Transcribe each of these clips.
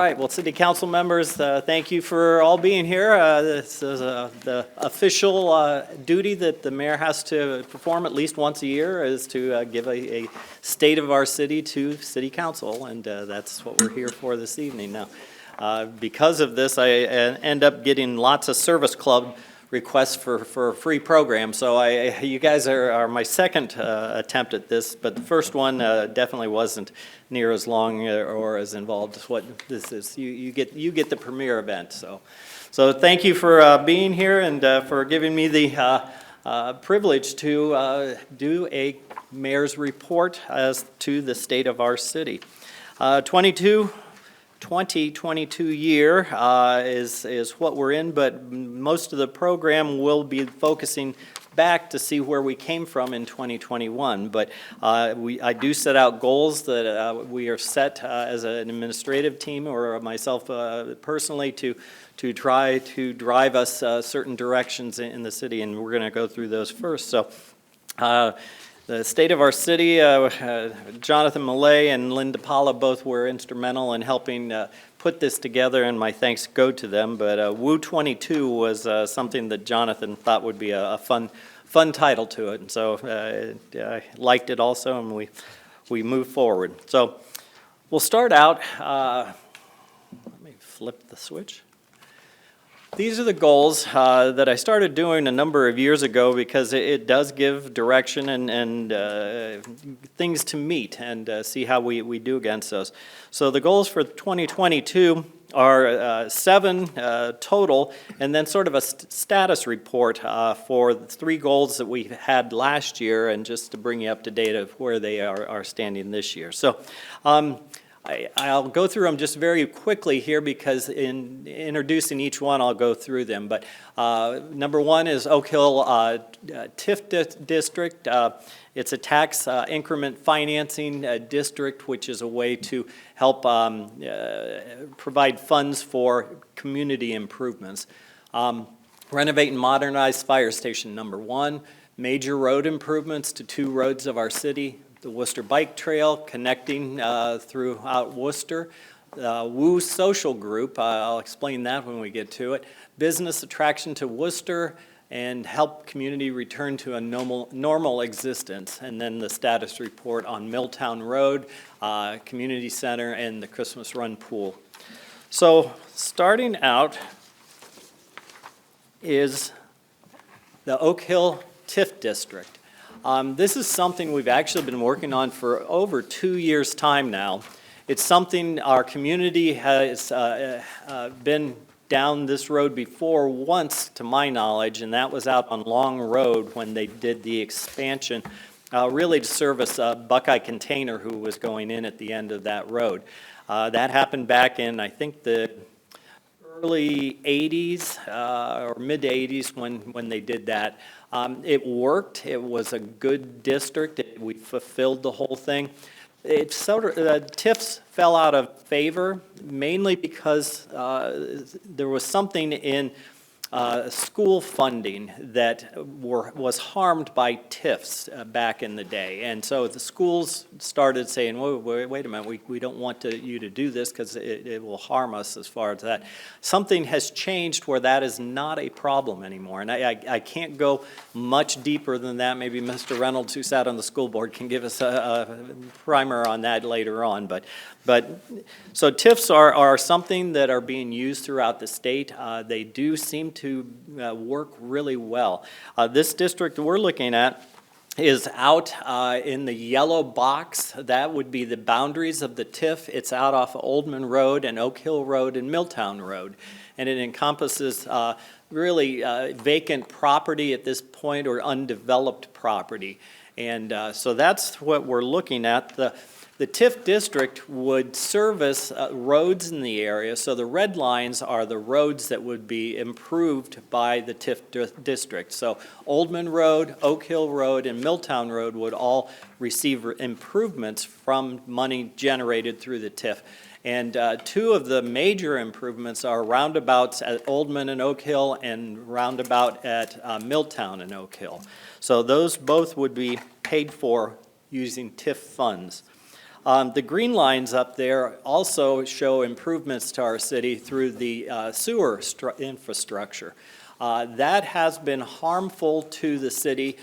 right, well, City Council members, thank you for all being here. This is the official duty that the mayor has to perform at least once a year is to give a state of our city to City Council, and that's what we're here for this evening. Now, because of this, I end up getting lots of service club requests for a free program, so you guys are my second attempt at this, but the first one definitely wasn't near as long or as involved as what this is. You get the premier event, so thank you for being here and for giving me the privilege to do a mayor's report as to the state of our city. 2022 year is what we're in, but most of the program will be focusing back to see where we came from in 2021. But I do set out goals that we are set as an administrative team or myself personally to try to drive us certain directions in the city, and we're going to go through those first. So. The state of our city, Jonathan Millay and Linda Paula both were instrumental in helping put this together, and my thanks go to them. But Woo 22 was something that Jonathan thought would be a fun title to it, and so I liked it also, and we moved forward. So we'll start out. Let me flip the switch. These are the goals that I started doing a number of years ago because it does give direction and things to meet and see how we do against those. So the goals for 2022 are 7 total, and then sort of a status report for the 3 goals that we had last year, and just to bring you up to date of where they are standing this year. So. I'll go through them just very quickly here because in introducing each one I'll go through them. But number 1 is Oak Hill TIF District. It's a tax increment financing district, which is a way to help provide funds for community improvements. Renovate and modernize fire station number 1. Major road improvements to 2 roads of our city. The Wooster Bike Trail connecting throughout Wooster. Woo Social Group, I'll explain that when we get to it. Business attraction to Wooster and help community return to a normal existence. And then the status report on Milltown Road, Community Center, and the Christmas Run Pool. So starting out is the Oak Hill TIF District. This is something we've actually been working on for over 2 years' time now. It's something our community has been down this road before once, to my knowledge, and that was out on Long Road when they did the expansion, really to service Buckeye Container, who was going in at the end of that road. That happened back in, I think, the early 80s or mid-80s when they did that. It worked. It was a good district. We fulfilled the whole thing. It sort of TIFs fell out of favor mainly because there was something in school funding that was harmed by TIFs back in the day, and so the schools started saying, wait a minute, we don't want you to do this because it will harm us as far as that. Something has changed where that is not a problem anymore, and I can't go much deeper than that. Maybe Mr. Reynolds, who sat on the school board, can give us a primer on that later on, but so TIFs are something that are being used throughout the state. They do seem to work really well. This district we're looking at is out in the yellow box. That would be the boundaries of the TIF. It's out off of Oldman Road and Oak Hill Road and Milltown Road. And it encompasses really vacant property at this point or undeveloped property. And so that's what we're looking at. The TIF district would service roads in the area, so the red lines are the roads that would be improved by the TIF district. So Oldman Road, Oak Hill Road, and Milltown Road would all receive improvements from money generated through the TIF. And 2 of the major improvements are roundabouts at Oldman and Oak Hill and roundabout at Milltown and Oak Hill. So those both would be paid for using TIF funds. The green lines up there also show improvements to our city through the sewer infrastructure. That has been harmful to the city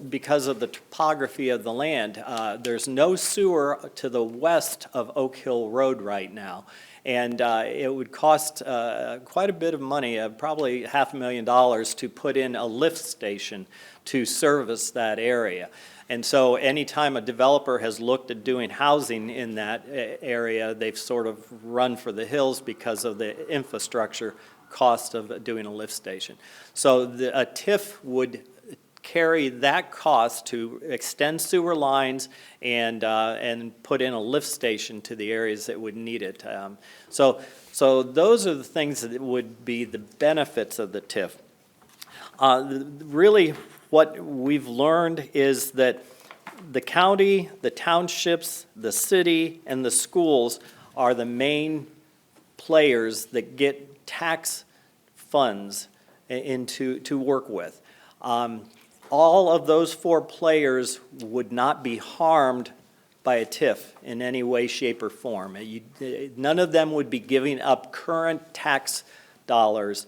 because of the topography of the land. There's no sewer to the west of Oak Hill Road right now. And it would cost quite a bit of money, probably $500,000, to put in a lift station to service that area. And so anytime a developer has looked at doing housing in that area, they've sort of run for the hills because of the infrastructure cost of doing a lift station. So a TIF would carry that cost to extend sewer lines and put in a lift station to the areas that would need it. So those are the things that would be the benefits of the TIF. Really, what we've learned is that the county, the townships, the city, and the schools are the main players that get tax funds to work with. All of those four players would not be harmed by a TIF in any way, shape, or form. None of them would be giving up current tax dollars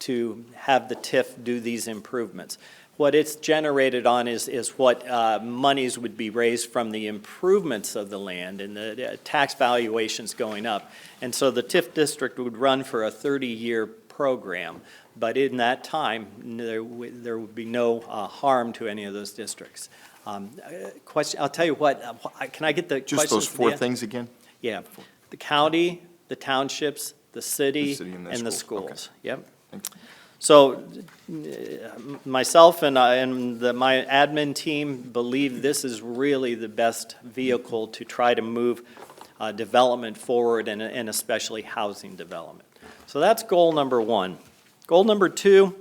to have the TIF do these improvements. What it's generated on is what monies would be raised from the improvements of the land and the tax valuations going up. And so the TIF district would run for a 30-year program. But in that time, there would be no harm to any of those districts. Question, I'll tell you what, can I get the questions? Just those four things again? Yeah, the county, the townships, the city and the schools. Okay. Yep. So myself and my admin team believe this is really the best vehicle to try to move development forward and especially housing development. So that's goal number one. Goal number two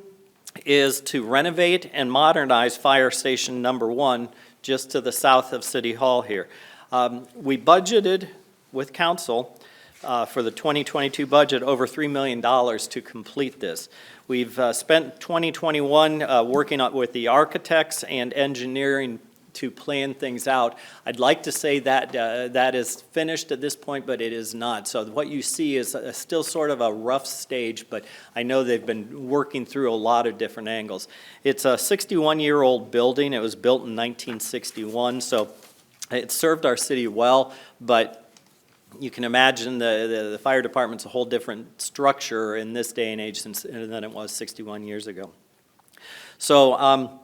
is to renovate and modernize Fire Station number 1 just to the south of City Hall here. We budgeted with council for the 2022 budget over $3 million to complete this. We've spent 2021 working with the architects and engineering to plan things out. I'd like to say that that is finished at this point, but it is not. So what you see is still sort of a rough stage, but I know they've been working through a lot of different angles. It's a 61-year-old building. It was built in 1961, so it served our city well, but you can imagine the fire department's a whole different structure in this day and age than it was 61 years ago. So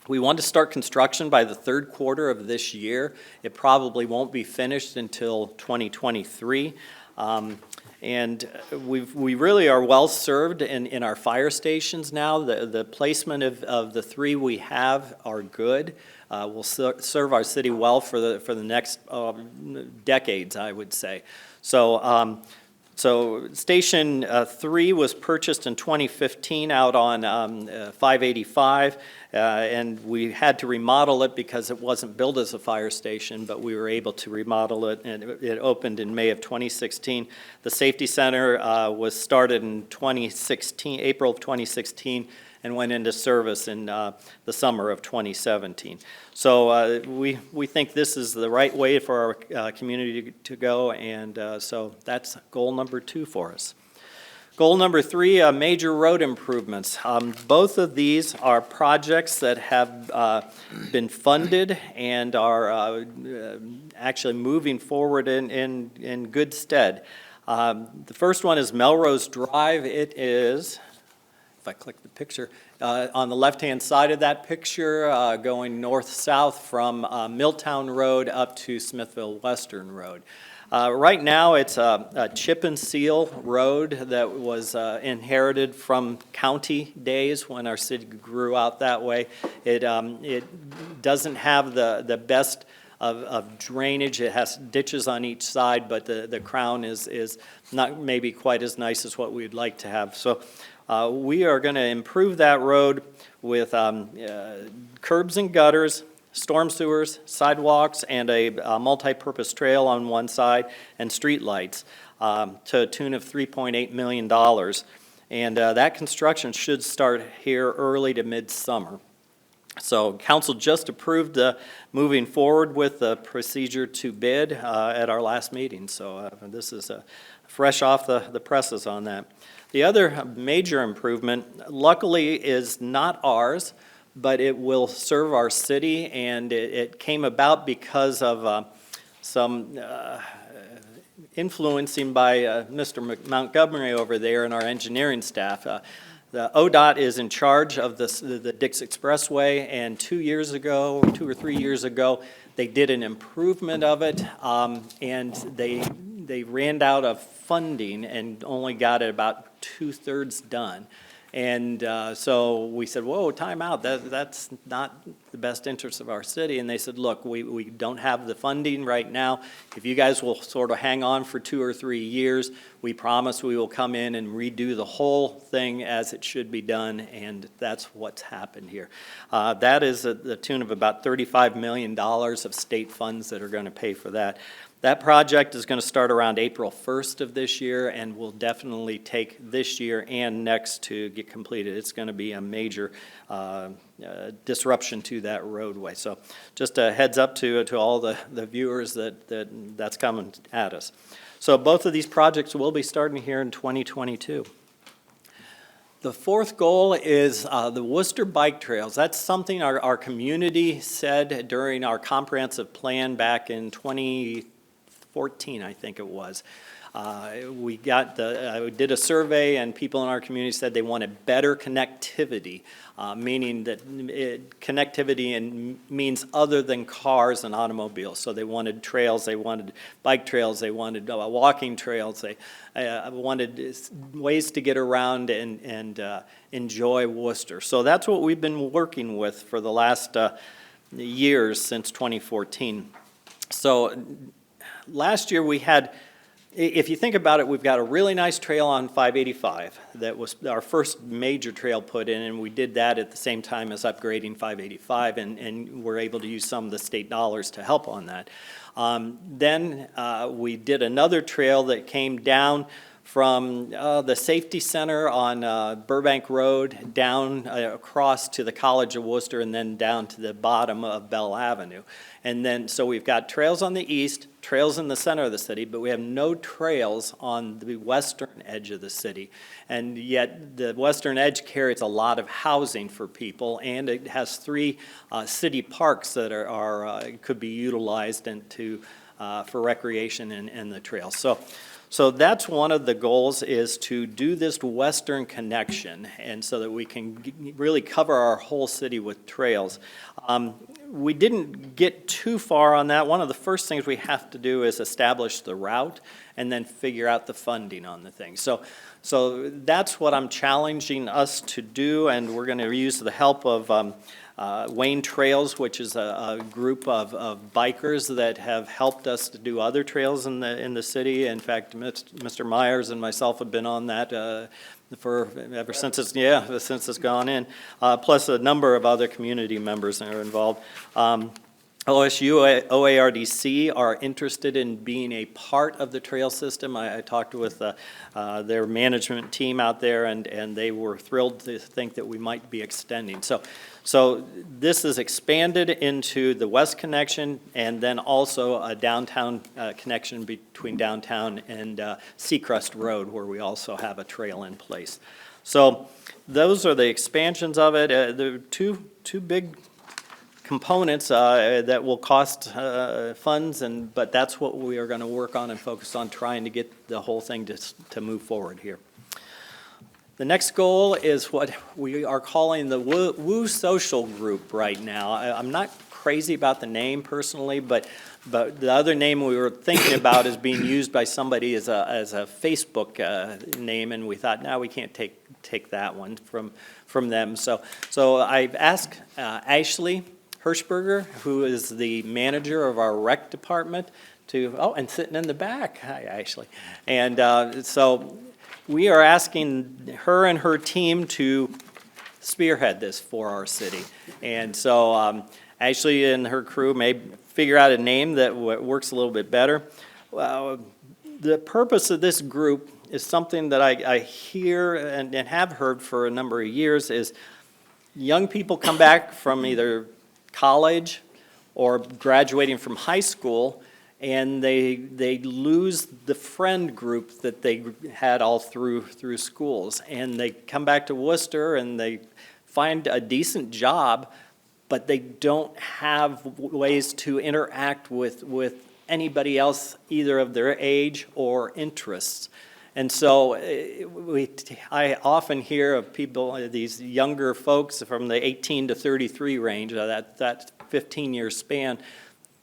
we want to start construction by the third quarter of this year. It probably won't be finished until 2023. And we really are well served in our fire stations now. The placement of the 3 we have are good. Will serve our city well for the next decades, I would say. So Station 3 was purchased in 2015 out on 585, and we had to remodel it because it wasn't built as a fire station, but we were able to remodel it, and it opened in May of 2016. The Safety Center was started in April of 2016, and went into service in the summer of 2017. So we think this is the right way for our community to go, and so that's goal number 2 for us. Goal number 3, major road improvements. Both of these are projects that have been funded and are actually moving forward in good stead. The first one is Melrose Drive. It is, if I click the picture, on the left-hand side of that picture, going north-south from Milltown Road up to Smithville Western Road. Right now, it's a chip and seal road that was inherited from county days when our city grew out that way. It doesn't have the best of drainage. It has ditches on each side, but the crown is not maybe quite as nice as what we'd like to have. So we are going to improve that road with curbs and gutters, storm sewers, sidewalks, and a multi-purpose trail on one side, and street lights to a tune of $3.8 million. And that construction should start here early to mid-summer. So council just approved moving forward with the procedure to bid at our last meeting. So this is fresh off the presses on that. The other major improvement, luckily, is not ours, but it will serve our city, and it came about because of some influencing by Mr. Montgomery over there and our engineering staff. The ODOT is in charge of the Dix Expressway, and 2 or 3 years ago, they did an improvement of it, and they ran out of funding and only got it about 2/3 done. And so we said, whoa, time out, that's not the best interest of our city. And they said, look, we don't have the funding right now. If you guys will sort of hang on for 2 or 3 years, we promise we will come in and redo the whole thing as it should be done, and that's what's happened here. That is at the tune of about $35 million of state funds that are going to pay for that. That project is going to start around April 1st of this year and will definitely take this year and next to get completed. It's going to be a major disruption to that roadway. So just a heads up to all the viewers that's coming at us. So both of these projects will be starting here in 2022. The fourth goal is the Wooster bike trails. That's something our community said during our comprehensive plan back in 2014, I think it was. We did a survey, and people in our community said they wanted better connectivity, meaning that connectivity means other than cars and automobiles. So they wanted trails, they wanted bike trails, they wanted walking trails, they wanted ways to get around and enjoy Wooster. So that's what we've been working with for the last years since 2014. So last year we had, if you think about it, we've got a really nice trail on 585 that was our first major trail put in, and we did that at the same time as upgrading 585, and we're able to use some of the state dollars to help on that. Then we did another trail that came down from the safety center on Burbank Road down across to the College of Wooster and then down to the bottom of Beall Avenue. And then, so we've got trails on the east, trails in the center of the city, but we have no trails on the western edge of the city. And yet the western edge carries a lot of housing for people, and it has 3 city parks that could be utilized for recreation and the trails. So that's one of the goals, is to do this western connection, and so that we can really cover our whole city with trails. We didn't get too far on that. One of the first things we have to do is establish the route and then figure out the funding on the thing. So that's what I'm challenging us to do, and we're going to use the help of Wayne Trails, which is a group of bikers that have helped us to do other trails in the city. In fact, Mr. Myers and myself have been on that ever since it's gone in, plus a number of other community members that are involved. OSU, OARDC are interested in being a part of the trail system. I talked with their management team out there, and they were thrilled to think that we might be extending. So this is expanded into the west connection, and then also a downtown connection between downtown and Seacrest Road, where we also have a trail in place. So those are the expansions of it. There are two big components that will cost funds, but that's what we are going to work on and focus on, trying to get the whole thing to move forward here. The next goal is what we are calling the Woo Social Group right now. I'm not crazy about the name personally, but the other name we were thinking about is being used by somebody as a Facebook name, and we thought, no, we can't take that one from them. So I've asked Ashley Hirschberger, who is the manager of our rec department, and sitting in the back. Hi, Ashley. And so we are asking her and her team to spearhead this for our city. And so Ashley and her crew may figure out a name that works a little bit better. The purpose of this group is something that I hear and have heard for a number of years, is young people come back from either college or graduating from high school, and they lose the friend group that they had all through schools. And they come back to Wooster and they find a decent job, but they don't have ways to interact with anybody else, either of their age or interests. And so I often hear of people, these younger folks from the 18 to 33 range, that 15-year span,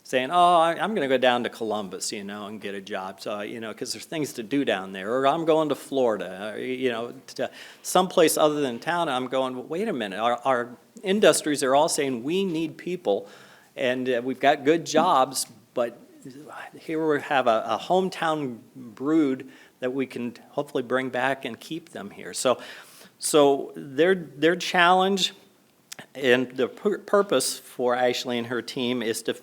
saying, oh, I'm going to go down to Columbus, and get a job, so, because there's things to do down there. Or I'm going to Florida, to someplace other than town. I'm going, well, wait a minute, our industries are all saying we need people, and we've got good jobs, but here we have a hometown brood that we can hopefully bring back and keep them here. So their challenge and the purpose for Ashley and her team is to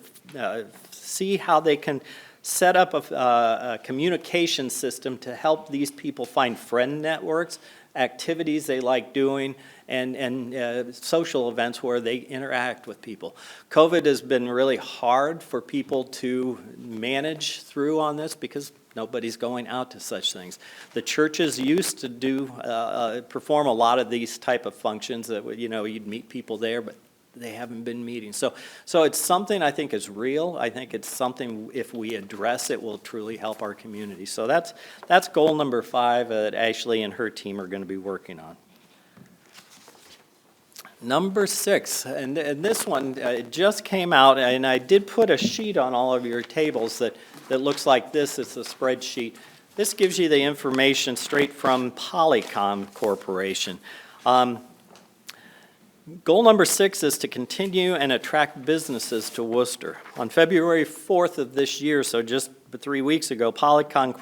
see how they can set up a communication system to help these people find friend networks, activities they like doing, and social events where they interact with people. COVID has been really hard for people to manage through on this because nobody's going out to such things. The churches used to perform a lot of these type of functions that, you'd meet people there, but they haven't been meeting. So it's something I think is real. I think it's something, if we address it, will truly help our community. So that's goal number 5 that Ashley and her team are going to be working on. Number 6, and this one it just came out, and I did put a sheet on all of your tables that looks like this. It's a spreadsheet. This gives you the information straight from Polycom Corporation. Goal number 6 is to continue and attract businesses to Wooster. On February 4th of this year, so just 3 weeks ago, Polycom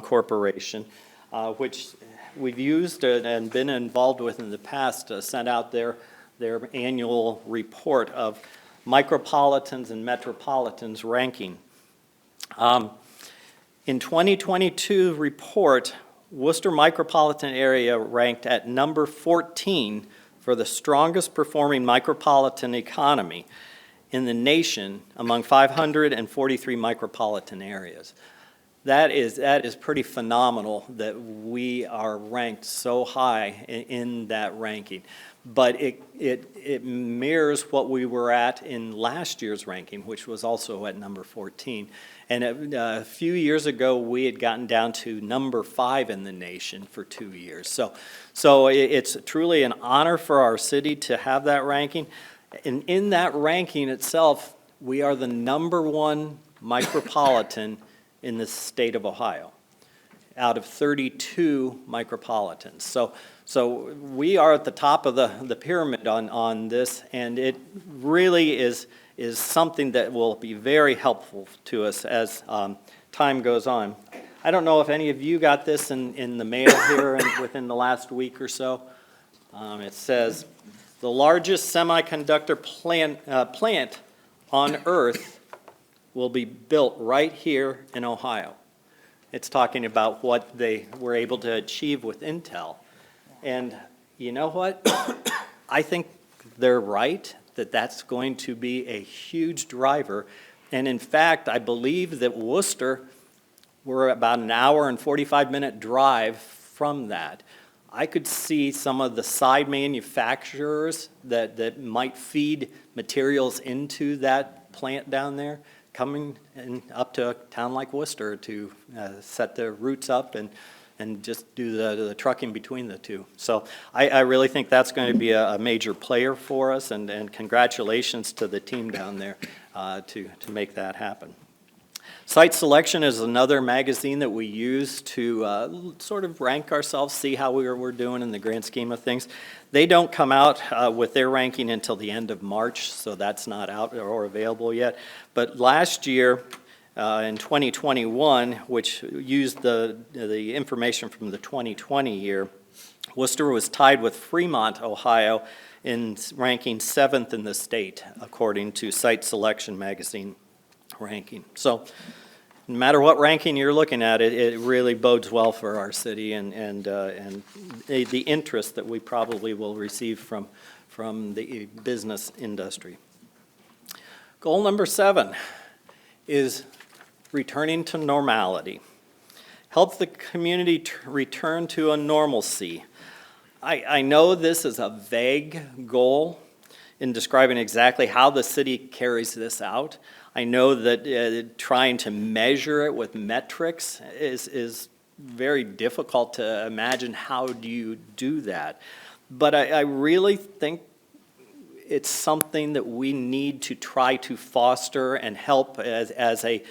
Corporation, which we've used and been involved with in the past, sent out their annual report of Micropolitans and Metropolitans ranking. In 2022 report, Wooster Micropolitan area ranked at number 14 for the strongest performing micropolitan economy in the nation among 543 micropolitan areas. That is pretty phenomenal that we are ranked so high in that ranking. But it mirrors what we were at in last year's ranking, which was also at number 14. And a few years ago, we had gotten down to number 5 in the nation for 2 years. So it's truly an honor for our city to have that ranking. And in that ranking itself, we are the number 1 micropolitan in the state of Ohio, out of 32 micropolitans. So we are at the top of the pyramid on this, and it really is something that will be very helpful to us as time goes on. I don't know if any of you got this in the mail here within the last week or so. It says, the largest semiconductor plant on Earth will be built right here in Ohio. It's talking about what they were able to achieve with Intel. And you know what? I think they're right that that's going to be a huge driver. And in fact, I believe that Wooster, we're about an hour and 45-minute drive from that. I could see some of the side manufacturers that might feed materials into that plant down there coming up to a town like Wooster to set their roots up and just do the trucking between the two. So I really think that's going to be a major player for us, and congratulations to the team down there to make that happen. Site Selection is another magazine that we use to sort of rank ourselves, see how we're doing in the grand scheme of things. They don't come out with their ranking until the end of March, so that's not out or available yet. But last year, in 2021, which used the information from the 2020 year, Wooster was tied with Fremont, Ohio, in ranking 7th in the state, according to Site Selection magazine ranking. So no matter what ranking you're looking at, it really bodes well for our city and the interest that we probably will receive from the business industry. Goal number 7 is returning to normality. Help the community return to a normalcy. I know this is a vague goal in describing exactly how the city carries this out. I know that trying to measure it with metrics is very difficult to imagine. How do you do that? But I really think it's something that we need to try to foster and help as a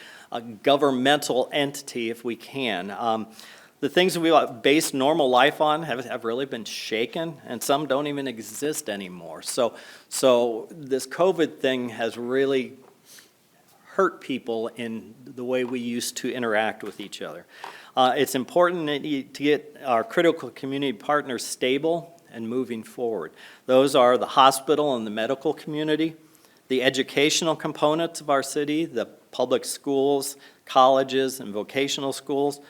governmental entity if we can. The things that we base normal life on have really been shaken, and some don't even exist anymore. So this COVID thing has really hurt people in the way we used to interact with each other. It's important to get our critical community partners stable and moving forward. Those are the hospital and the medical community, the educational components of our city, the public schools, colleges, and vocational schools,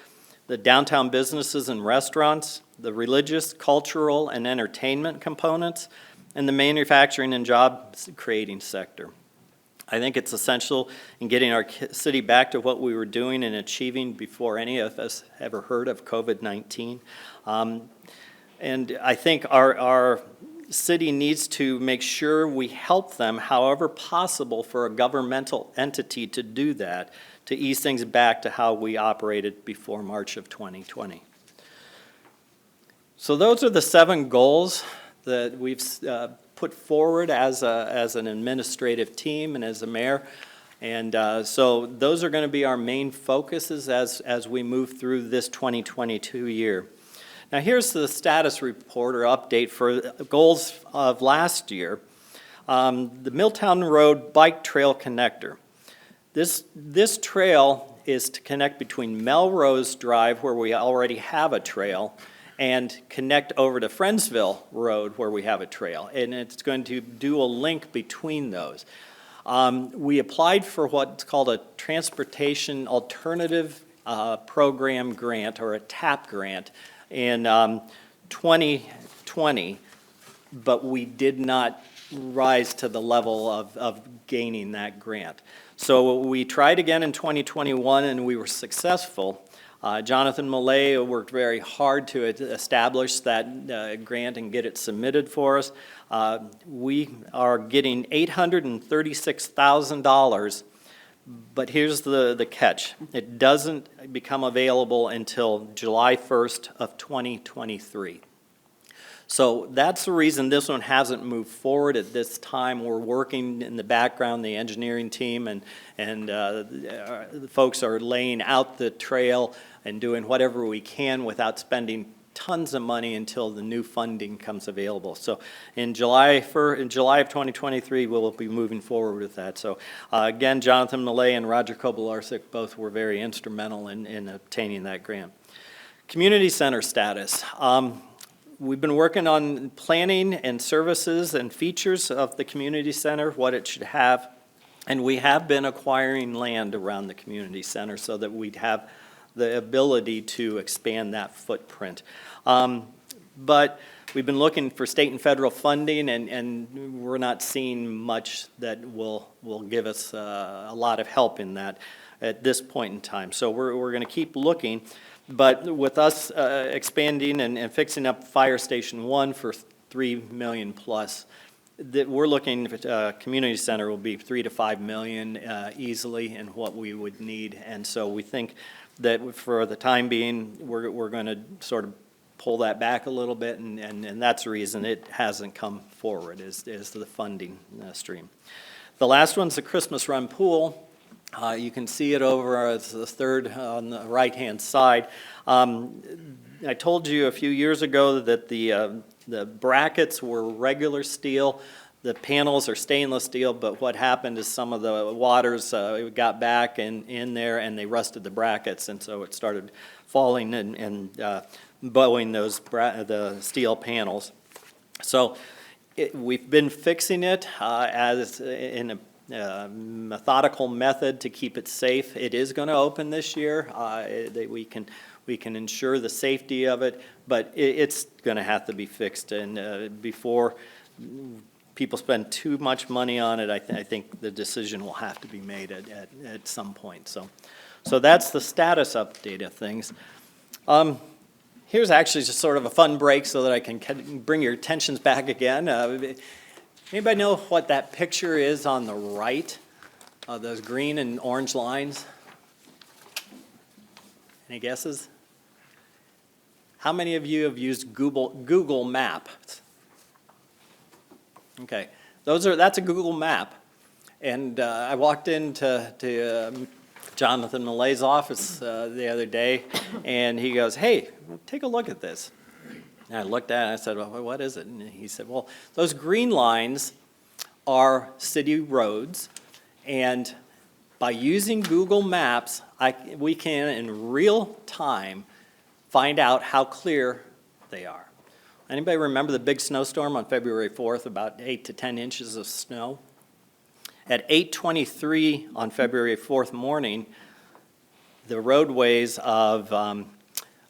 the downtown businesses and restaurants, the religious, cultural, and entertainment components, and the manufacturing and job creating sector. I think it's essential in getting our city back to what we were doing and achieving before any of us ever heard of COVID-19. And I think our city needs to make sure we help them however possible for a governmental entity to do that, to ease things back to how we operated before March of 2020. So those are the 7 goals that we've put forward as an administrative team and as a mayor. And so those are going to be our main focuses as we move through this 2022 year. Now here's the status report or update for goals of last year. The Milltown Road Bike Trail Connector. This trail is to connect between Melrose Drive, where we already have a trail, and connect over to Friendsville Road, where we have a trail. And it's going to do a link between those. We applied for what's called a Transportation Alternative Program Grant, or a TAP grant, in 2020, but we did not rise to the level of gaining that grant. So we tried again in 2021 and we were successful. Jonathan Millay worked very hard to establish that grant and get it submitted for us. We are getting $836,000, but here's the catch. It doesn't become available until July 1st of 2023. So that's the reason this one hasn't moved forward at this time. We're working in the background, the engineering team, and the folks are laying out the trail and doing whatever we can without spending tons of money until the new funding comes available. So in July of 2023, we'll be moving forward with that. So again, Jonathan Millay and Roger Kobelarsik both were very instrumental in obtaining that grant. Community center status. We've been working on planning and services and features of the community center, what it should have, and we have been acquiring land around the community center so that we'd have the ability to expand that footprint. But we've been looking for state and federal funding, and we're not seeing much that will give us a lot of help in that at this point in time. So we're going to keep looking. But with us expanding and fixing up Fire Station 1 for $3 million plus, that we're looking at community center will be $3 to $5 million easily in what we would need. And so we think that for the time being, we're going to sort of pull that back a little bit, and that's the reason it hasn't come forward is the funding stream. The last one's the Christmas Run Pool. You can see it over as the third on the right-hand side. I told you a few years ago that the brackets were regular steel. The panels are stainless steel, but what happened is some of the waters got back in there and they rusted the brackets, and so it started falling and bowing the steel panels. So we've been fixing it as in a methodical method to keep it safe. It is going to open this year. We can ensure the safety of it, but it's going to have to be fixed. And before people spend too much money on it, I think the decision will have to be made at some point. So that's the status update of things. Here's actually just sort of a fun break so that I can bring your attentions back again. Anybody know what that picture is on the right? Those green and orange lines? Any guesses? How many of you have used Google Maps? Okay, that's a Google map. And I walked into Jonathan Millay's office the other day, and he goes, "Hey, take a look at this." And I looked at it and I said, "Well, what is it?" And he said, "Well, those green lines are city roads, and by using Google Maps, we can in real time find out how clear they are." Anybody remember the big snowstorm on February 4th, about 8 to 10 inches of snow? At 8:23 on February 4th morning, the roadways of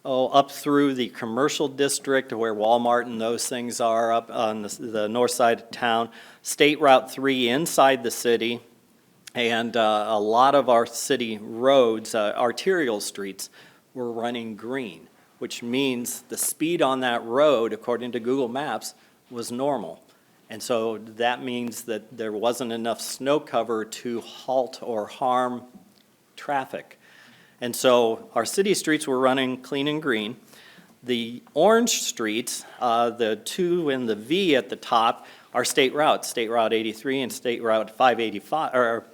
up through the commercial district where Walmart and those things are up on the north side of town, State Route 3 inside the city, and a lot of our city roads, arterial streets, were running green, which means the speed on that road, according to Google Maps, was normal. And so that means that there wasn't enough snow cover to halt or harm traffic. And so our city streets were running clean and green. The orange streets, the 2 and the V at the top, are state routes, State Route 83 and State Route 585, or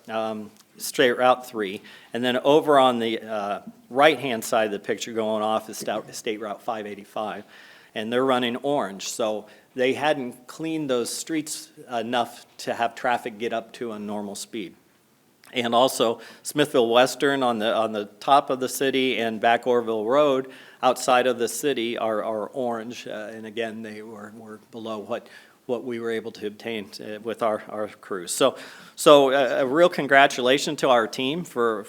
State Route 3. And then over on the right-hand side of the picture going off is State Route 585. And they're running orange. So they hadn't cleaned those streets enough to have traffic get up to a normal speed. And also Smithville Western on the top of the city and Back Orville Road outside of the city are orange. And again, they were below what we were able to obtain with our crews. So a real congratulations to our team for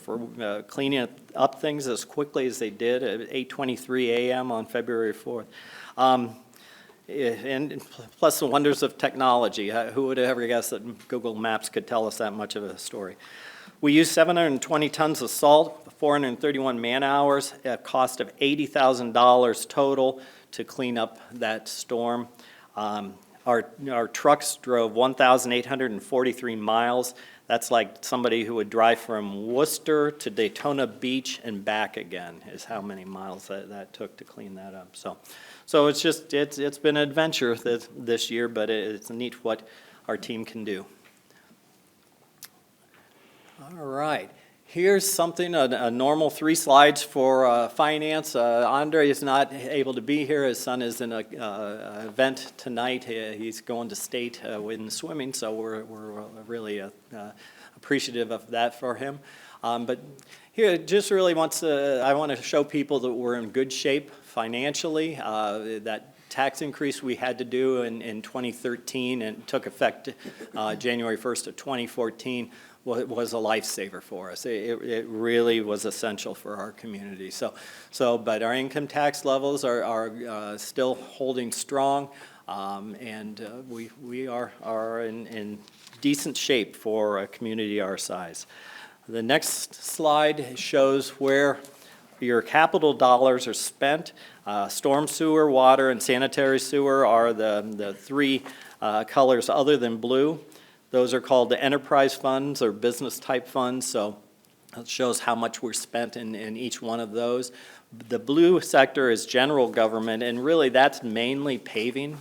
cleaning up things as quickly as they did at 8:23 a.m. on February 4th. And plus the wonders of technology. Who would have ever guessed that Google Maps could tell us that much of a story? We used 720 tons of salt, 431 man-hours, at a cost of $80,000 total to clean up that storm. Our trucks drove 1,843 miles. That's like somebody who would drive from Wooster to Daytona Beach and back again, is how many miles that took to clean that up. So it's been an adventure this year, but it's neat what our team can do. All right. Here's something, a normal 3 slides for finance. Andre is not able to be here. His son is in an event tonight. He's going to state in swimming, so we're really appreciative of that for him. But here, just really I want to show people that we're in good shape financially. That tax increase we had to do in 2013 and took effect January 1st of 2014 was a lifesaver for us. It really was essential for our community. But our income tax levels are still holding strong, and we are in decent shape for a community our size. The next slide shows where your capital dollars are spent. Storm sewer, water, and sanitary sewer are the 3 colors other than blue. Those are called the enterprise funds or business type funds, so it shows how much we're spent in each one of those. The blue sector is general government, and really that's mainly paving.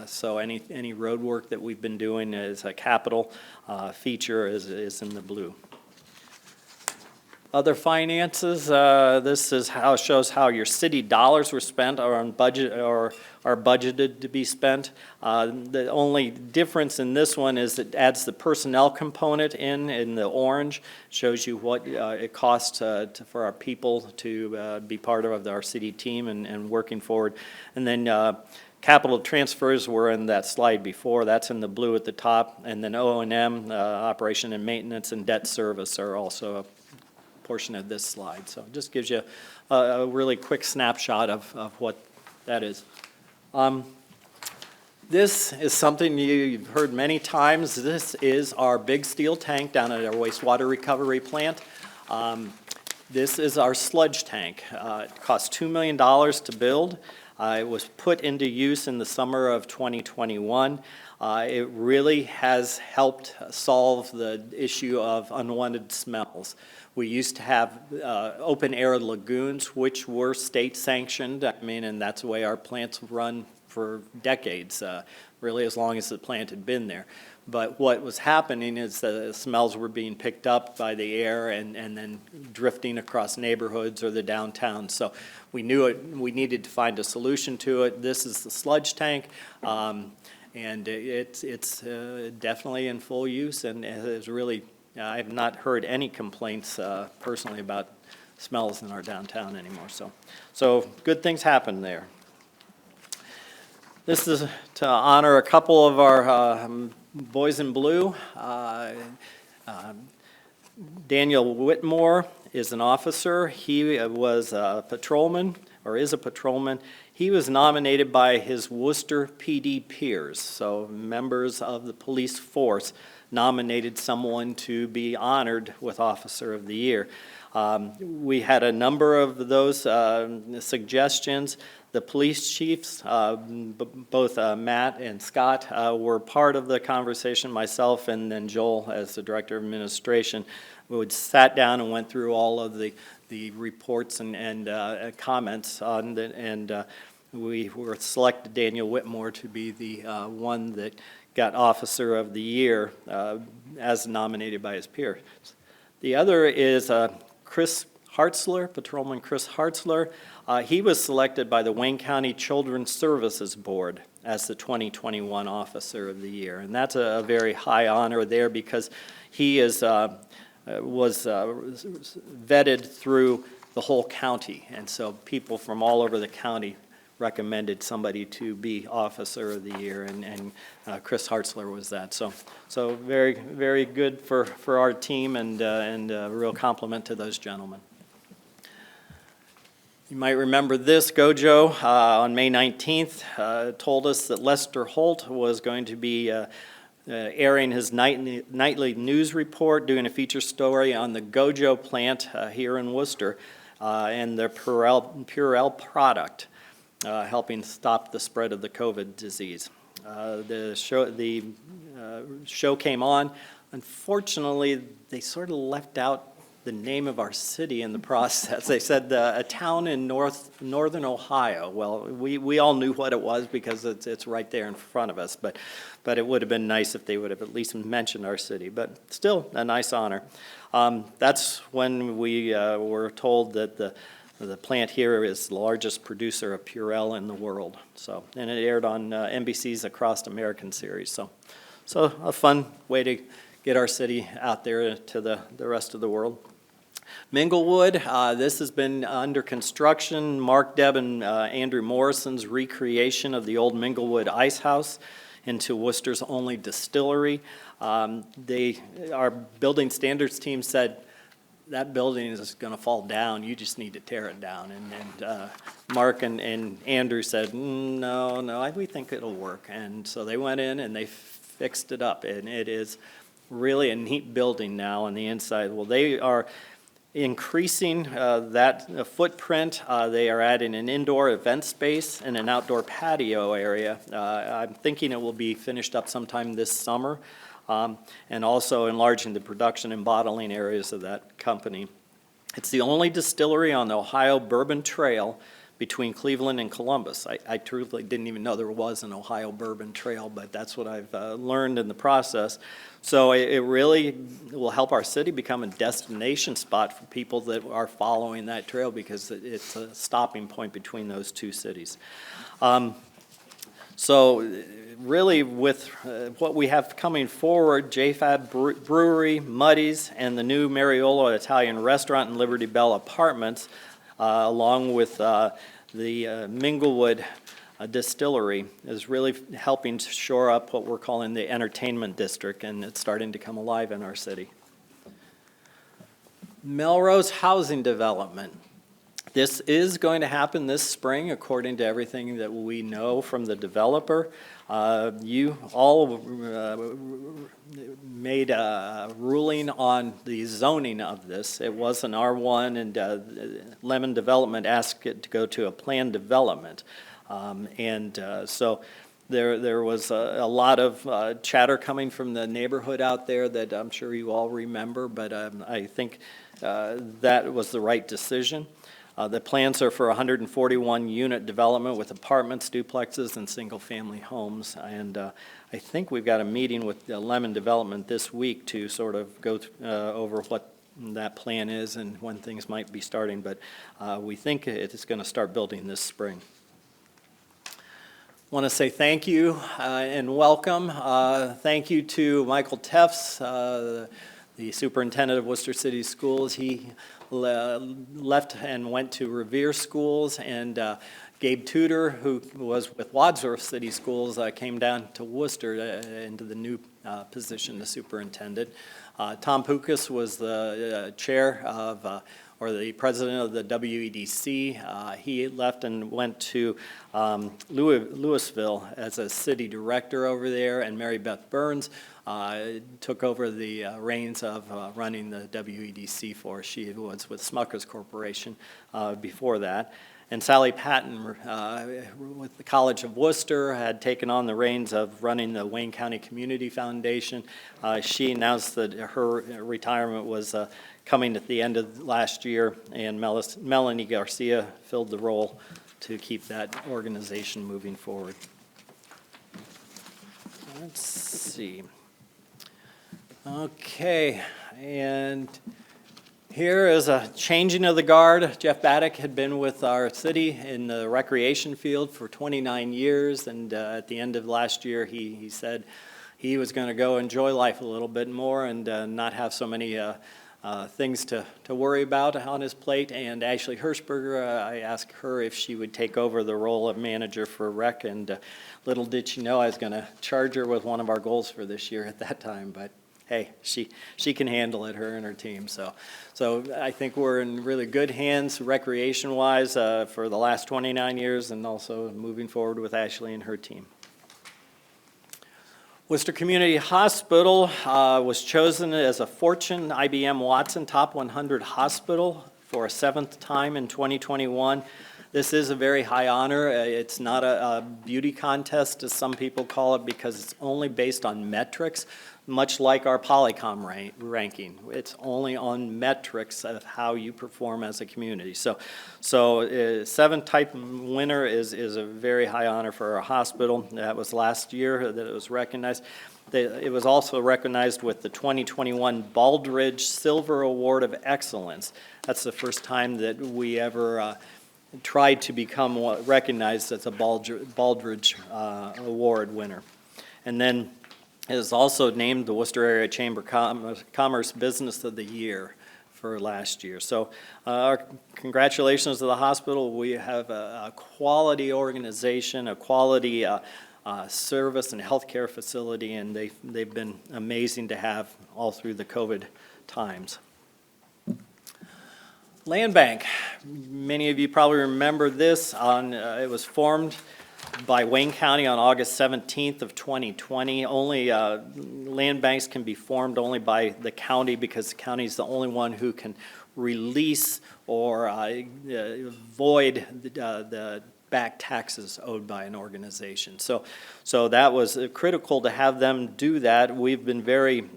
So any road work that we've been doing as a capital feature is in the blue. Other finances, this is how it shows how your city dollars were spent or on budget or are budgeted to be spent. The only difference in this one is it adds the personnel component in the orange, shows you what it costs for our people to be part of our city team and working forward. And then Capital transfers were in that slide before. That's in the blue at the top. And then O&M, operation and maintenance, and debt service are also a portion of this slide. So it just gives you a really quick snapshot of what that is. This is something you've heard many times. This is our big steel tank down at our wastewater recovery plant. This is our sludge tank. It cost $2 million to build. It was put into use in the summer of 2021. It really has helped solve the issue of unwanted smells. We used to have open air lagoons, which were state sanctioned. I mean, and that's the way our plants run for decades, really as long as the plant had been there. But what was happening is the smells were being picked up by the air and then drifting across neighborhoods or the downtown. So we knew we needed to find a solution to it. This is the sludge tank, and it's definitely in full use, and it's really, I have not heard any complaints personally about smells in our downtown anymore. So good things happen there. This is to honor a couple of our boys in blue. Daniel Whitmore is an officer. He was a patrolman, or is a patrolman. He was nominated by his Wooster PD peers, so members of the police force nominated someone to be honored with Officer of the Year. We had a number of those suggestions. The police chiefs, both Matt and Scott, were part of the conversation, myself and then Joel as the Director of Administration. We sat down and went through all of the reports and comments on it, and we were selected Daniel Whitmore to be the one that got Officer of the Year as nominated by his peers. The other is Chris Hartzler, Patrolman Chris Hartzler. He was selected by the Wayne County Children's Services Board as the 2021 Officer of the Year. And that's a very high honor there because he was vetted through the whole county. And so people from all over the county recommended somebody to be Officer of the Year, and Chris Hartzler was that. So very, very good for our team, and a real compliment to those gentlemen. You might remember this. GOJO on May 19th told us that Lester Holt was going to be airing his nightly news report, doing a feature story on the GOJO plant here in Worcester and their Purell product, helping stop the spread of the COVID disease. The show came on. Unfortunately, they sort of left out the name of our city in the process. They said a town in northern Ohio. Well, we all knew what it was because it's right there in front of us, but it would have been nice if they would have at least mentioned our city, but still a nice honor. That's when we were told that the plant here is the largest producer of Purell in the world. So, and it aired on NBC's Across American series. So a fun way to get our city out there to the rest of the world. Minglewood, this has been under construction. Mark, Deb, and Andrew Morrison's recreation of the old Minglewood Ice House into Worcester's only distillery. Our building standards team said, that building is going to fall down, you just need to tear it down. And Mark and Andrew said, no, we think it'll work. And so they went in and they fixed it up, and it is really a neat building now on the inside. Well, they are increasing that footprint. They are adding an indoor event space and an outdoor patio area. I'm thinking it will be finished up sometime this summer, and also enlarging the production and bottling areas of that company. It's the only distillery on the Ohio Bourbon Trail between Cleveland and Columbus. I truly didn't even know there was an Ohio Bourbon Trail, but that's what I've learned in the process. So it really will help our city become a destination spot for people that are following that trail, because it's a stopping point between those two cities. So really with what we have coming forward, JFAB Brewery, Muddy's, and the new Mariolo Italian Restaurant and Liberty Bell Apartments, along with the Minglewood distillery is really helping to shore up what we're calling the entertainment district, and it's starting to come alive in our city. Melrose housing development. This is going to happen this spring, according to everything that we know from the developer. You all made a ruling on the zoning of this. It was an R1, and Lemon Development asked it to go to a planned development. So there was a lot of chatter coming from the neighborhood out there that I'm sure you all remember, but I think that was the right decision. The plans are for 141 unit development with apartments, duplexes, and single-family homes. And I think we've got a meeting with Lemon Development this week to sort of go over what that plan is and when things might be starting. But we think it's going to start building this spring. Want to say thank you and welcome. Thank you to Michael Tefts, the superintendent of Worcester City Schools. He left and went to Revere Schools, and Gabe Tudor, who was with Wadsworth City Schools, came down to Wooster into the new position, the superintendent. Tom Pukas was the chair of, or the president of the WEDC. He left and went to Louisville as a city director over there, and Mary Beth Burns took over the reins of running the WEDC for us. She was with Smuckers Corporation before that. And Sally Patton with the College of Wooster had taken on the reins of running the Wayne County Community Foundation. She announced that her retirement was coming at the end of last year, and Melanie Garcia filled the role to keep that organization moving forward. Let's see. Okay, and here is a changing of the guard. Jeff Baddock had been with our city in the recreation field for 29 years, and at the end of last year, he said he was going to go enjoy life a little bit more and not have so many things to worry about on his plate. And Ashley Hirschberger, I asked her if she would take over the role of manager for rec, and little did she know I was going to charge her with one of our goals for this year at that time, but hey, she can handle it, her and her team. So I think we're in really good hands recreation-wise for the last 29 years, and also moving forward with Ashley and her team. Worcester Community Hospital was chosen as a Fortune IBM Watson Top 100 Hospital for a 7th time in 2021. This is a very high honor. It's not a beauty contest, as some people call it, because it's only based on metrics, much like our Polycom ranking. It's only on metrics of how you perform as a community. So 7th type winner is a very high honor for our hospital. That was last year that it was recognized. It was also recognized with the 2021 Baldridge Silver Award of Excellence. That's the first time that we ever tried to become recognized as a Baldridge Award winner. And then it is also named the Worcester Area Chamber Commerce Business of the Year for last year. So our congratulations to the hospital. We have a quality organization, a quality service and healthcare facility, and they've been amazing to have all through the COVID times. Land Bank. Many of you probably remember this. It was formed by Wayne County on August 17th of 2020. Only land banks can be formed only by the county, because the county is the only one who can release or void the back taxes owed by an organization. So that was critical to have them do that. We've been very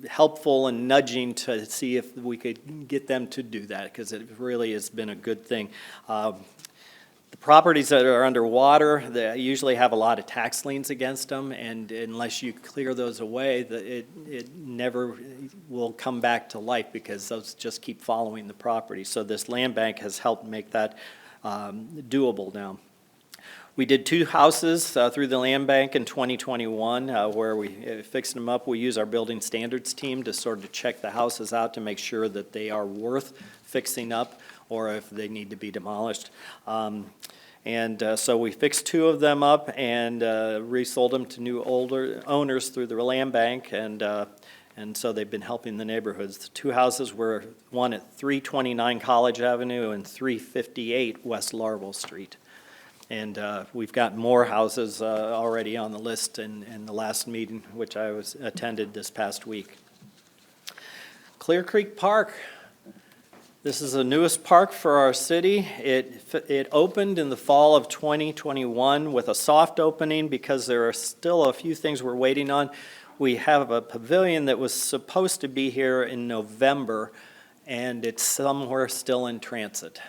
helpful and nudging to see if we could get them to do that, because it really has been a good thing. The properties that are underwater, they usually have a lot of tax liens against them, and unless you clear those away, it never will come back to life, because those just keep following the property. So this land bank has helped make that doable now. We did 2 houses through the land bank in 2021 where we fixed them up. We use our building standards team to sort of check the houses out to make sure that they are worth fixing up or if they need to be demolished. And so we fixed 2 of them up and resold them to new older owners through the land bank, and so they've been helping the neighborhoods. The 2 houses were one at 329 College Avenue and 358 West Larval Street. And we've got more houses already on the list in the last meeting, which I attended this past week. Clear Creek Park. This is the newest park for our city. It opened in the fall of 2021 with a soft opening because there are still a few things we're waiting on. We have a pavilion that was supposed to be here in November, and it's somewhere still in transit.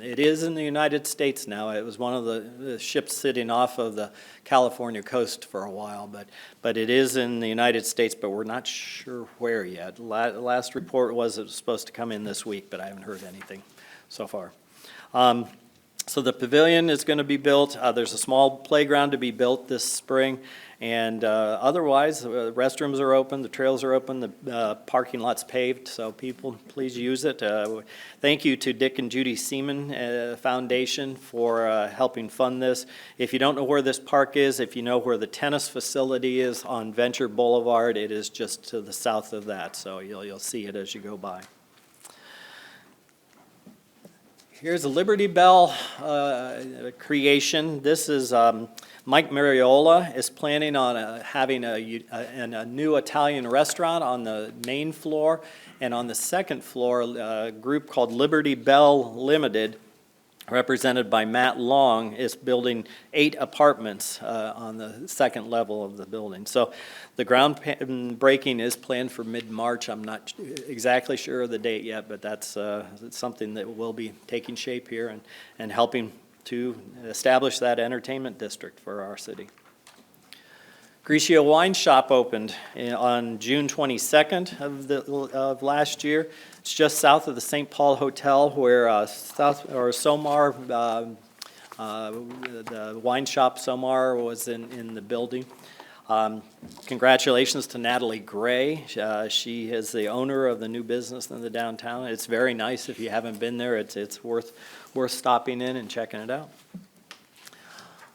It is in the United States now. It was one of the ships sitting off of the California coast for a while, but it is in the United States, but we're not sure where yet. Last report was it was supposed to come in this week, but I haven't heard anything so far. So the pavilion is going to be built. There's a small playground to be built this spring. And otherwise, restrooms are open, the trails are open, the parking lot's paved, so people, please use it. Thank you to Dick and Judy Seaman Foundation for helping fund this. If you don't know where this park is, if you know where the tennis facility is on Venture Boulevard, it is just to the south of that, so you'll see it as you go by. Here's a Liberty Bell creation. This is Mike Mariola is planning on having a new Italian restaurant on the main floor, and on the second floor, a group called Liberty Bell Limited, represented by Matt Long, is building 8 apartments on the second level of the building. So the groundbreaking is planned for mid-March. I'm not exactly sure of the date yet, but that's something that will be taking shape here and helping to establish that entertainment district for our city. Grigio Wine Shop opened on June 22nd of last year. It's just south of the St. Paul Hotel, where Somar, the wine shop Somar, was in the building. Congratulations to Natalie Gray. She is the owner of the new business in the downtown. It's very nice. If you haven't been there, it's worth stopping in and checking it out.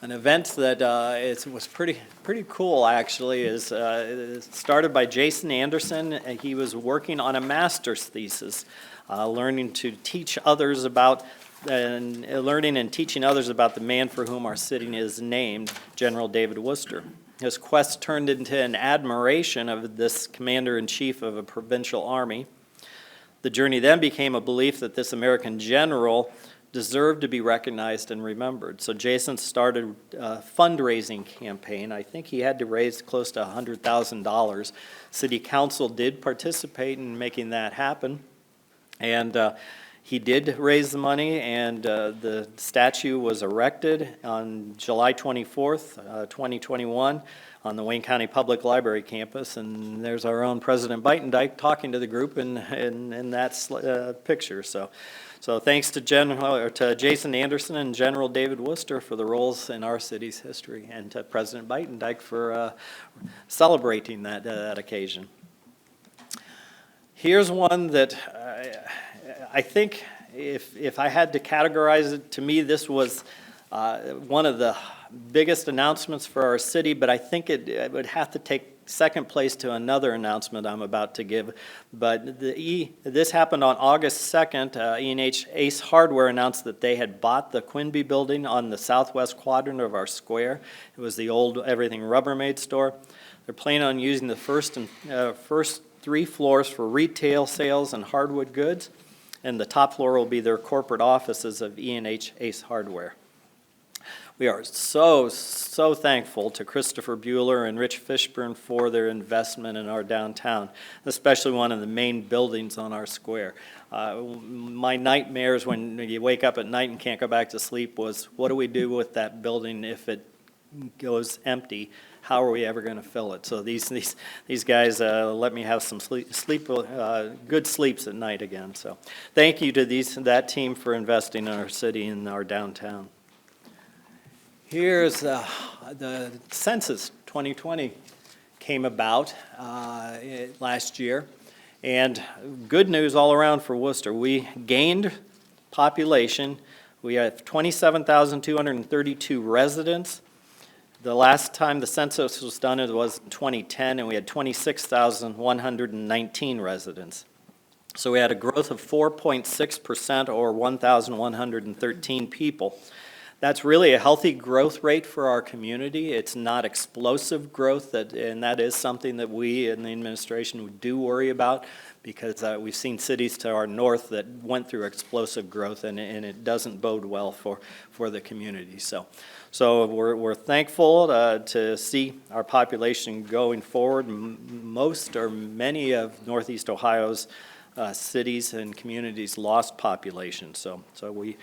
An event that it was pretty cool, actually, is started by Jason Anderson. He was working on a master's thesis, learning and teaching others about the man for whom our city is named, General David Wooster. His quest turned into an admiration of this commander-in-chief of a provincial army. The journey then became a belief that this American general deserved to be recognized and remembered. So Jason started a fundraising campaign. I think he had to raise close to $100,000. City Council did participate in making that happen. And he did raise the money, and the statue was erected on July 24th, 2021, on the Wayne County Public Library campus. And there's our own President Beitendijk talking to the group in that picture. So thanks to Jason Anderson and General David Wooster for the roles in our city's history, and to President Beitendijk for celebrating that occasion. Here's one that I think if I had to categorize it, to me this was one of the biggest announcements for our city, but I think it would have to take second place to another announcement I'm about to give. But this happened on August 2nd. E&H Ace Hardware announced that they had bought the Quinby building on the southwest quadrant of our square. It was the old Everything Rubbermaid store. They're planning on using the first 3 floors for retail sales and hardwood goods, and the top floor will be their corporate offices of E&H Ace Hardware. We are so thankful to Christopher Bueller and Rich Fishburne for their investment in our downtown, especially one of the main buildings on our square. My nightmares when you wake up at night and can't go back to sleep was, what do we do with that building if it goes empty? How are we ever going to fill it? So these guys let me have some good sleeps at night again. So thank you to that team for investing in our city and our downtown. Here's the census 2020 came about last year, and good news all around for Wooster. We gained population We have 27,232 residents. The last time the census was done, it was in 2010, and we had 26,119 residents. So we had a growth of 4.6%, or 1,113 people. That's really a healthy growth rate for our community. It's not explosive growth, and that is something that we in the administration do worry about, because we've seen cities to our north that went through explosive growth, and it doesn't bode well for the community. So we're thankful to see our population going forward. Most or many of Northeast Ohio's cities and communities lost population. So we,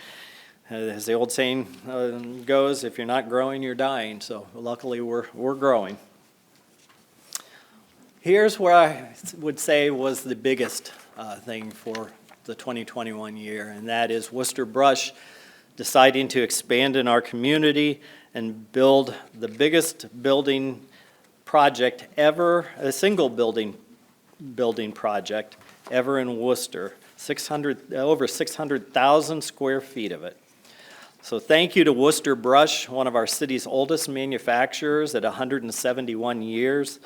as the old saying goes, if you're not growing, you're dying. So luckily we're growing. Here's where I would say was the biggest thing for the 2021 year, and that is Wooster Brush deciding to expand in our community and build the biggest building project ever, a single building project ever in Wooster, over 600,000 square feet of it. So thank you to Wooster Brush, one of our city's oldest manufacturers at 171 years.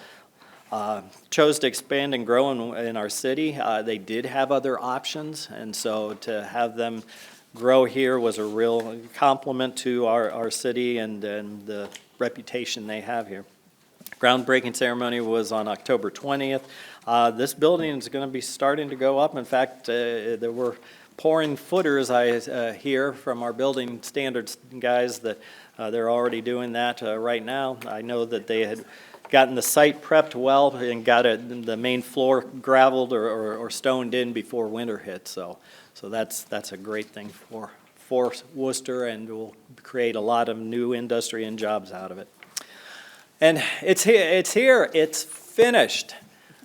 Chose to expand and grow in our city. They did have other options, and so to have them grow here was a real compliment to our city and the reputation they have here. Groundbreaking ceremony was on October 20th. This building is going to be starting to go up. In fact, there were pouring footers, I hear from our building standards guys, that they're already doing that right now. I know that they had gotten the site prepped well and got the main floor graveled or stoned in before winter hit. So that's a great thing for Wooster, and will create a lot of new industry and jobs out of it. And it's here, it's finished.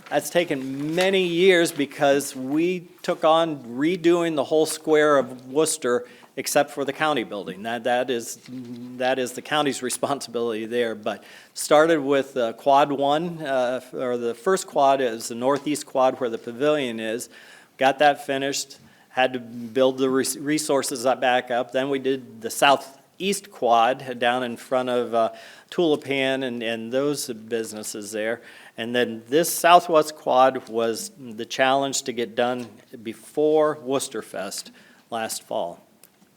That's taken many years because we took on redoing the whole square of Wooster except for the county building. That is the county's responsibility there. But started with quad one, or the first quad is the northeast quad where the pavilion is. Got that finished, had to build the resources back up. Then we did the southeast quad down in front of Tulipan and those businesses there. And then this southwest quad was the challenge to get done before Wooster Fest last fall.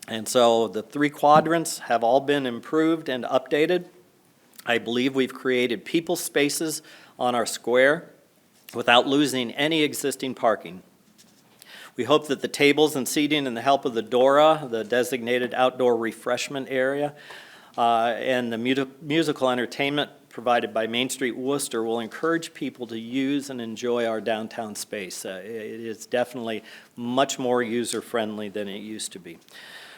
And so the three quadrants have all been improved and updated. I believe we've created people spaces on our square without losing any existing parking. We hope that the tables and seating and the help of the DORA, the designated outdoor refreshment area, and the musical entertainment provided by Main Street Wooster will encourage people to use and enjoy our downtown space. It is definitely much more user-friendly than it used to be.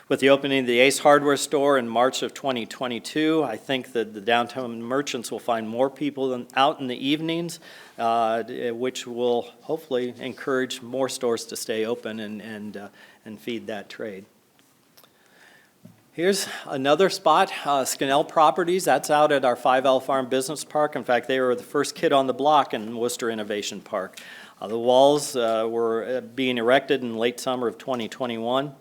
With the opening of the Ace Hardware store in March of 2022, I think that the downtown merchants will find more people out in the evenings, which will hopefully encourage more stores to stay open and feed that trade. Here's another spot, Scannell Properties. That's out at our 5L Farm Business Park. In fact, they were the first kid on the block in Wooster Innovation Park. The walls were being erected in late summer of 2021.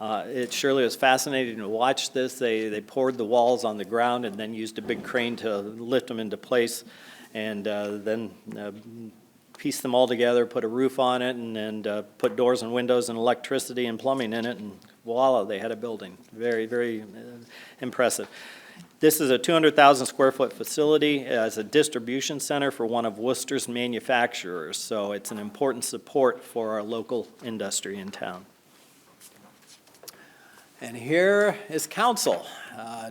It surely was fascinating to watch this. They poured the walls on the ground and then used a big crane to lift them into place, and then pieced them all together, put a roof on it, and put doors and windows and electricity and plumbing in it, and voila, they had a building. Very, very impressive. This is a 200,000 square foot facility as a distribution center for one of Wooster's manufacturers, so it's an important support for our local industry in town. And here is council.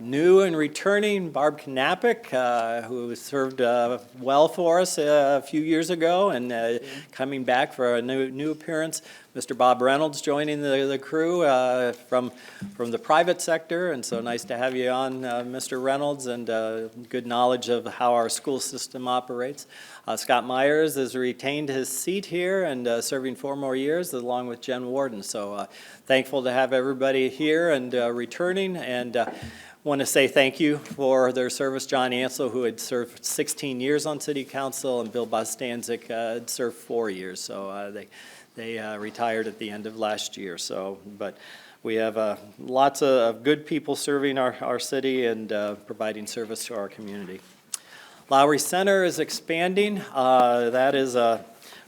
New and returning Barb Knappich, who served well for us a few years ago, and coming back for a new appearance. Mr. Bob Reynolds joining the crew from the private sector, and so nice to have you on, Mr. Reynolds, and good knowledge of how our school system operates. Scott Myers has retained his seat here and serving 4 more years along with Jen Warden. So thankful to have everybody here and returning, and want to say thank you for their service. John Ansel, who had served 16 years on City Council, and Bill Bostanzik had served 4 years. So they retired at the end of last year. So, but we have lots of good people serving our city and providing service to our community. Lowry Center is expanding. That is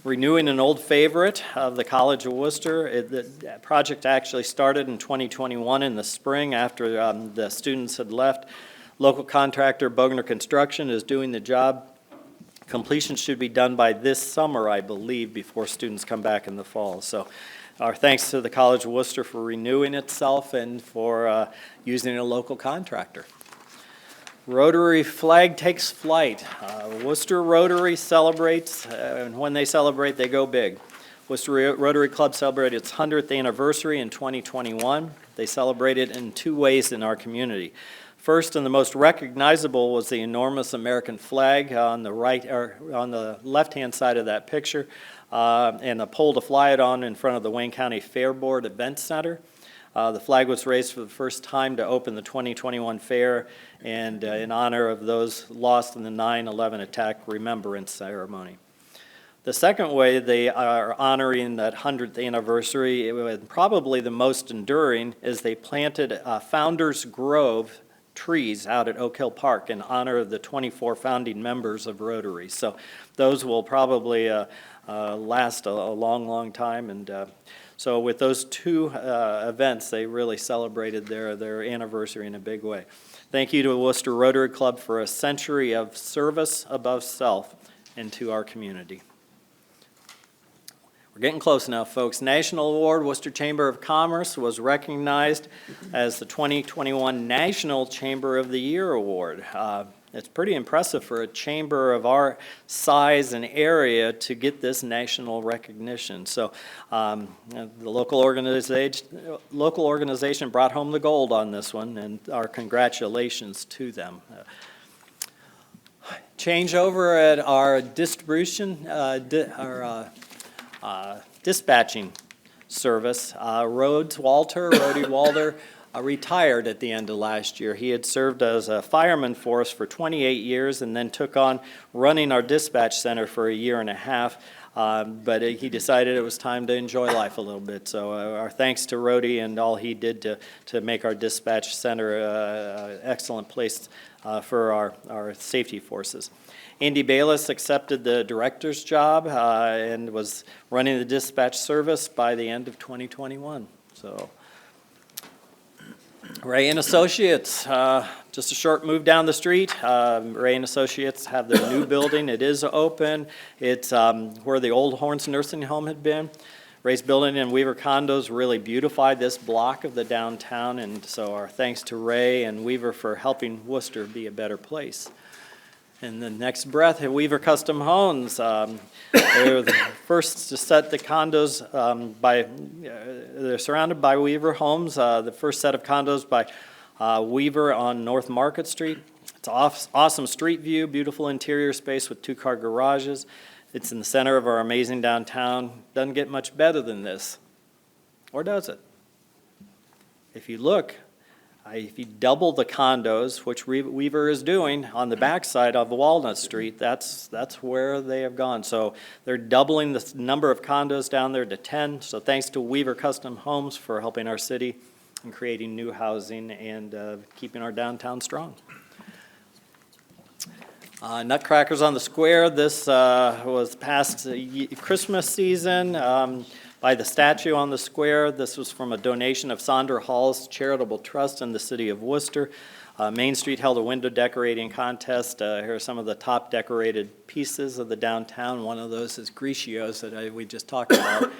renewing an old favorite of the College of Wooster. The project actually started in 2021 in the spring after the students had left. Local contractor Bogner Construction is doing the job. Completion should be done by this summer, I believe, before students come back in the fall. So our thanks to the College of Wooster for renewing itself and for using a local contractor. Rotary flag takes flight. Wooster Rotary celebrates, and when they celebrate, they go big. Wooster Rotary Club celebrated its 100th anniversary in 2021. They celebrated in two ways in our community. First, and the most recognizable, was the enormous American flag on the right, or on the left-hand side of that picture, and a pole to fly it on in front of the Wayne County Fair Board Event Center. The flag was raised for the first time to open the 2021 fair and in honor of those lost in the 9/11 attack remembrance ceremony. The second way they are honoring that 100th anniversary, probably the most enduring, is they planted Founders Grove trees out at Oak Hill Park in honor of the 24 founding members of Rotary. So those will probably last a long, long time. And so with those two events, they really celebrated their anniversary in a big way. Thank you to Wooster Rotary Club for a century of service above self into our community. We're getting close now, folks. National Award, Worcester Chamber of Commerce was recognized as the 2021 National Chamber of the Year Award. It's pretty impressive for a chamber of our size and area to get this national recognition. So the local organization brought home the gold on this one, and our congratulations to them. Change over at our dispatching service. Rody Walter retired at the end of last year. He had served as a fireman for us for 28 years and then took on running our dispatch center for a year and a half. But he decided it was time to enjoy life a little bit. So our thanks to Rody and all he did to make our dispatch center an excellent place for our safety forces. Andy Bayless accepted the director's job and was running the dispatch service by the end of 2021. So Ray and Associates, just a short move down the street. Ray and Associates have their new building. It is open. It's where the old Horns Nursing Home had been. Ray's building and Weaver Condos really beautified this block of the downtown, and so our thanks to Ray and Weaver for helping Wooster be a better place. In the next breath, at Weaver Custom Homes, they were the first to set the condos they're surrounded by Weaver homes, the first set of condos by Weaver on North Market Street. It's awesome street view, beautiful interior space with 2-car garages. It's in the center of our amazing downtown. Doesn't get much better than this, or does it? If you look, if you double the condos, which Weaver is doing on the backside of Walnut Street, that's where they have gone. So they're doubling the number of condos down there to 10. So thanks to Weaver Custom Homes for helping our city and creating new housing and keeping our downtown strong. Nutcrackers on the Square. This was past Christmas season. By the statue on the square. This was from a donation of Sandra Hall's Charitable Trust in the city of Wooster. Main Street held a window decorating contest. Here are some of the top decorated pieces of the downtown. One of those is Grigio's that we just talked about.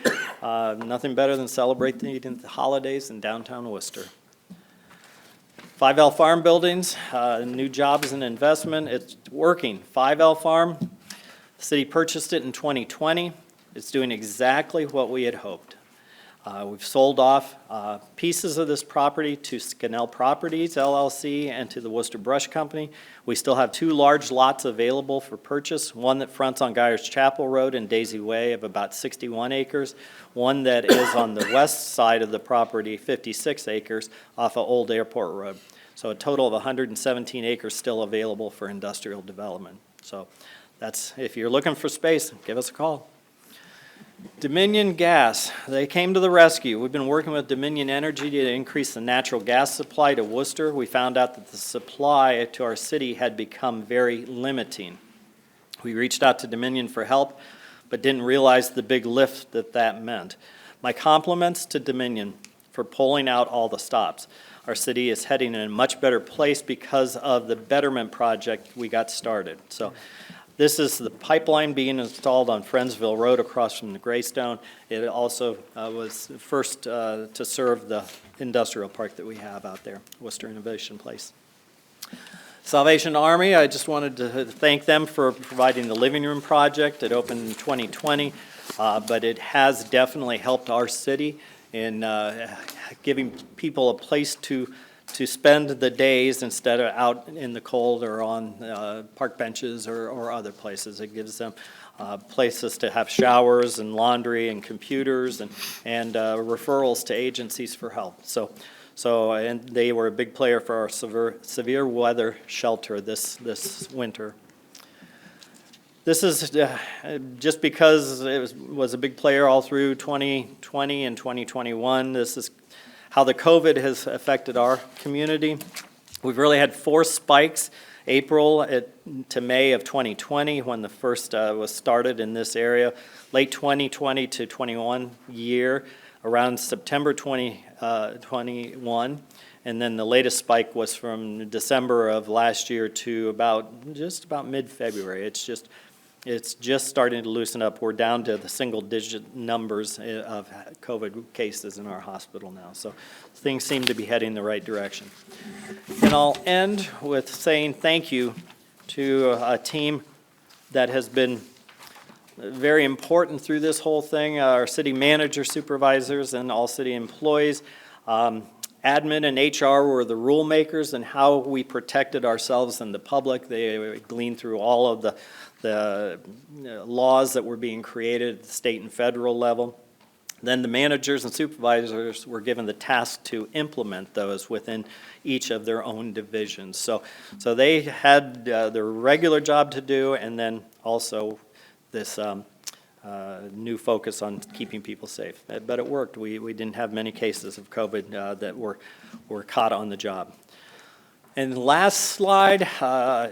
Nothing better than celebrating the holidays in downtown Wooster. 5L Farm Buildings, new jobs and investment. It's working. 5L Farm, the city purchased it in 2020. It's doing exactly what we had hoped. We've sold off pieces of this property to Scannell Properties, LLC, and to the Wooster Brush Company. We still have 2 large lots available for purchase, one that fronts on Geyers Chapel Road and Daisy Way of about 61 acres, one that is on the west side of the property, 56 acres, off of Old Airport Road. So a total of 117 acres still available for industrial development. So that's, if you're looking for space, give us a call. Dominion Gas, they came to the rescue. We've been working with Dominion Energy to increase the natural gas supply to Wooster. We found out that the supply to our city had become very limiting. We reached out to Dominion for help, but didn't realize the big lift that meant. My compliments to Dominion for pulling out all the stops. Our city is heading in a much better place because of the betterment project we got started. So this is the pipeline being installed on Friendsville Road across from the Greystone. It also was first to serve the industrial park that we have out there, Wooster Innovation Place. Salvation Army, I just wanted to thank them for providing the living room project. It opened in 2020, but it has definitely helped our city in giving people a place to spend the days instead of out in the cold or on park benches or other places. It gives them places to have showers and laundry and computers and referrals to agencies for help. And they were a big player for our severe weather shelter this winter. This is just because it was a big player all through 2020 and 2021. This is how the COVID has affected our community. We've really had 4 spikes, April to May of 2020 when the first was started in this area, late 2020 to 21 year, around September 2021, and then the latest spike was from December of last year to just about mid-February. It's just starting to loosen up. We're down to the single-digit numbers of COVID cases in our hospital now. So things seem to be heading the right direction. And I'll end with saying thank you to a team that has been very important through this whole thing, our city manager, supervisors, and all city employees. Admin and HR were the rule makers and how we protected ourselves and the public. They gleaned through all of the laws that were being created at the state and federal level. Then the managers and supervisors were given the task to implement those within each of their own divisions. So they had their regular job to do, and then also this new focus on keeping people safe. But it worked. We didn't have many cases of COVID that were caught on the job. And the last slide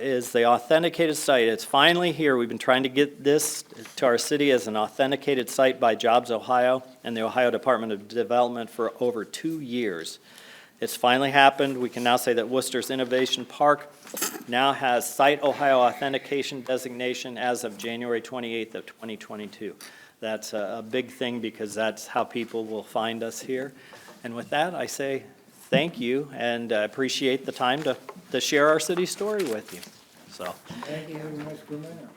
is the authenticated site. It's finally here. We've been trying to get this to our city as an authenticated site by Jobs Ohio and the Ohio Department of Development for over 2 years. It's finally happened. We can now say that Wooster's Innovation Park now has Site Ohio Authentication designation as of January 28th of 2022. That's a big thing because that's how people will find us here. And with that, I say thank you and appreciate the time to share our city story with you. So. Thank you, Mr. Mayor.